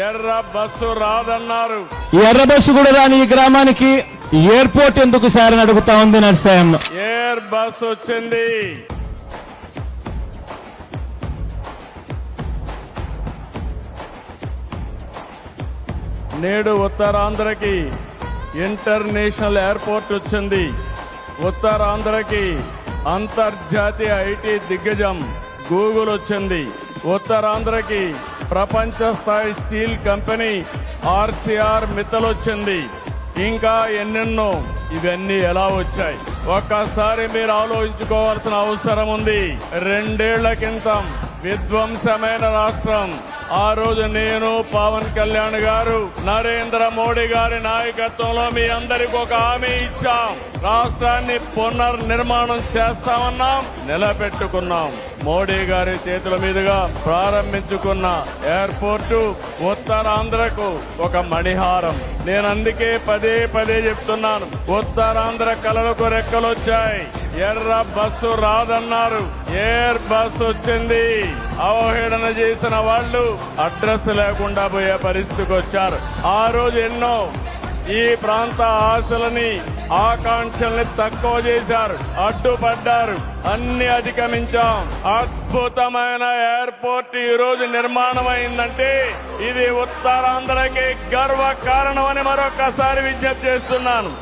ఎర్ర బస్సు రాదన్నారు. ఎర్ర బస్సు కూడా రాని ఈ గ్రామానికి ఎయిర్పోర్ట్ ఎందుకు సార్ అని అడుగుతా ఉంది నర్సాయమ్మ. ఎయిర్ బస్ వచ్చింది. నేడు ఉత్తరాంధ్రకి ఇంటర్నేషనల్ ఎయిర్పోర్ట్ వచ్చింది. ఉత్తరాంధ్రకి అంతర్జాతీయ ఐటీ దిగ్గజం గూగుల్ వచ్చింది. ఉత్తరాంధ్రకి ప్రపంచ స్థాయి స్టీల్ కంపెనీ ఆర్సీఆర్ మిత్తల్ వచ్చింది. ఇంకా ఎన్నెన్నో. ఇవన్నీ ఎలా వచ్చాయి ఒక్కసారి మీరు ఆలోచించుకోవాల్సిన అవసరం ఉంది. 2 ఏళ్ల క్రితం విధ్వంసమైన రాష్ట్రం. ఆ రోజు నేను, పవన్ కళ్యాణ్ గారు, నరేంద్ర మోడీ గారి నాయకత్వంలో మీ అందరికి ఒక హామీ ఇచ్చాం. రాష్ట్రాన్ని పునర్నిర్మాణం చేస్తామన్నాం, నిలబెట్టుకున్నాం. మోడీ గారి చేతుల మీదుగా ప్రారంభించుకున్న ఎయిర్పోర్టు ఉత్తరాంధ్రకు ఒక మణిహారం. నేను అందుకే పదే పదే చెప్తున్నాను, ఉత్తరాంధ్ర కళలకు రెక్కలొచ్చాయి. ఎర్ర బస్సు రాదన్నారు, ఎయిర్ బస్ వచ్చింది. అవహేళన చేసిన వాళ్ళు అడ్రస్ లేకుండా పోయే పరిస్థితికి వచ్చారు. ఆ రోజు ఎన్నో ఈ ప్రాంత ఆశలని, ఆకాంక్షల్ని తక్కువ చేశారు, అడ్డుపడ్డారు. అన్ని అధిగమించాం. అద్భుతమైన ఎయిర్పోర్ట్ ఈ రోజు నిర్మాణం అయిందంటే ఇది ఉత్తరాంధ్రకి గర్వ కారణమని మరొకసారి విజ్ఞప్తి చేస్తున్నాను.